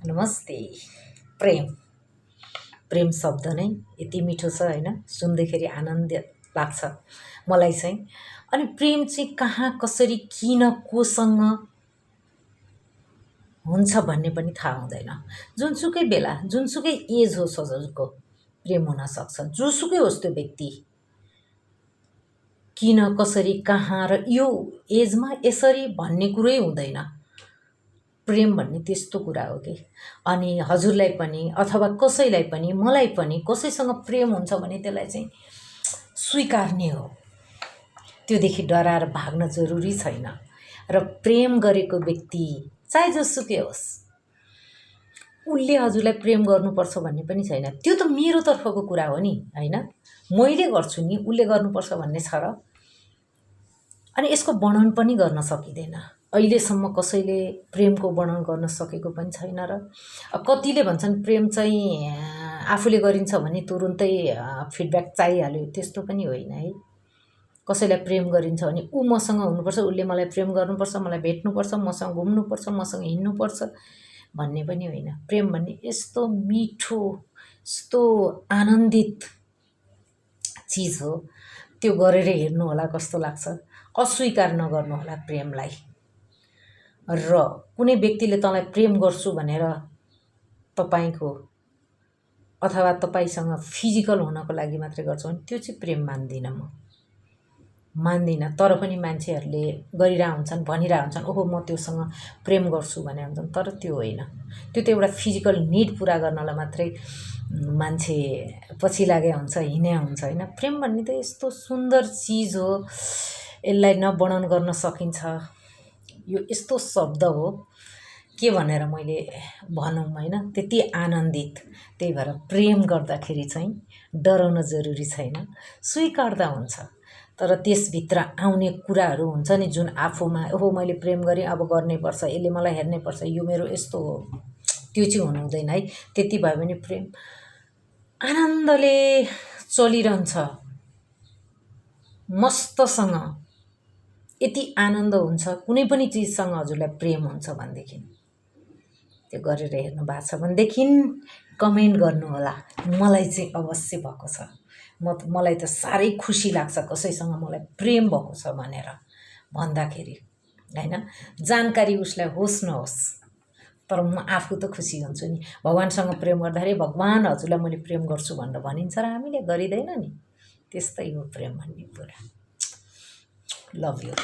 नमस्ते। प्रेम प्रेम शब्द नै यति मिठो छ हैन, सुन्दाखेरि आनन्द लाग्छ मलाई चाहिँ। अनि प्रेम चाहिँ कहाँ कसरी किन कोसँग हुन्छ भन्ने पनि थाहा हुँदैन। जुनसुकै बेला जुनसुकै एज होस् हजुरको प्रेम हुन सक्छ, जोसुकै होस् त्यो व्यक्ति। किन कसरी कहाँ र यो एजमा यसरी भन्ने कुरै हुँदैन। प्रेम भन्ने त्यस्तो कुरा हो कि। अनि हजुरलाई पनि अथवा कसैलाई पनि मलाई पनि कसैसँग प्रेम हुन्छ भने त्यसलाई चाहिँ स्वीकार्ने हो, त्योदेखि डराएर भाग्न जरुरी छैन। र प्रेम गरेको व्यक्ति चाहे जोसुकै होस्, उसले हजुरलाई प्रेम गर्नुपर्छ भन्ने पनि छैन। त्यो त मेरो तर्फको कुरा हो नि हैन, मैले गर्छु नि, उसले गर्नुपर्छ भन्ने छ र। अनि यसको वर्णन पनि गर्न सकिँदैन। अहिलेसम्म कसैले प्रेमको वर्णन गर्न सकेको पनि छैन। र कतिले भन्छन् प्रेम चाहिँ आफूले गरिन्छ भने तुरुन्तै फिडब्याक चाहिहाल्यो, त्यस्तो पनि होइन है। कसैलाई प्रेम गरिन्छ भने ऊ मसँग हुनुपर्छ, उसले मलाई प्रेम गर्नुपर्छ, मलाई भेट्नुपर्छ, मसँग घुम्नुपर्छ, मसँग हिँड्नुपर्छ भन्ने पनि होइन। प्रेम भन्ने यस्तो मिठो, यस्तो आनन्दित चिज हो, त्यो गरेर हेर्नु होला कस्तो लाग्छ। अस्वीकार नगर्नु होला प्रेमलाई। र कुनै व्यक्तिले तँलाई प्रेम गर्छु भनेर तपाईको अथवा तपाईसँग फिजिकल हुनको लागि मात्रै गर्छ भने त्यो चाहिँ प्रेम मान्दिनँ म, मान्दिनँ। तर पनि मान्छेहरूले गरिरह हुन्छन्, भनिरह हुन्छन् ओहो म त्योसँग प्रेम गर्छु भने हुन्छन्, तर त्यो होइन। त्यो त एउटा फिजिकल निड पुरा गर्नलाई मात्रै मान्छे पछि लागे हुन्छ, हिँडे हुन्छ हैन। प्रेम भन्ने त यस्तो सुन्दर चिज हो, यसलाई न वर्णन गर्न सकिन्छ। यो यस्तो शब्द हो के भनेर मैले भनौँ हैन, त्यति आनन्दित। त्यही भएर प्रेम गर्दाखेरि चाहिँ डराउन जरुरी छैन, स्वीकार्दा हुन्छ। तर त्यसभित्र आउने कुराहरू हुन्छ नि जुन आफूमा ओहो मैले प्रेम गरेँ अब गर्नैपर्छ, यसले मलाई हेर्नैपर्छ, यो मेरो यस्तो हो, त्यो चाहिँ हुनु हुँदैन है। त्यति भयो भने प्रेम आनन्दले चलिरहन्छ, मस्तसँग। यति आनन्द हुन्छ कुनै पनि चिजसँग हजुरलाई प्रेम हुन्छ भनेदेखि। त्यो गरेर हेर्नु भएको छ भनेदेखि कमेन्ट गर्नु होला। मलाई चाहिँ अवश्य भएको छ। मलाई त साह्रै खुसी लाग्छ कसैसँग मलाई प्रेम भएको छ भनेर भन्दाखेरि हैन। जानकारी उसलाई होस् नहोस्, तर म आफू त खुसी हुन्छु नि। भगवानसँग प्रेम गर्दाखेरि भगवान हजुरलाई मैले प्रेम गर्छु भनेर भनिन्छ र हामीले गरिँदैन नि। त्यस्तै हो प्रेम भन्ने कुरा। Love you.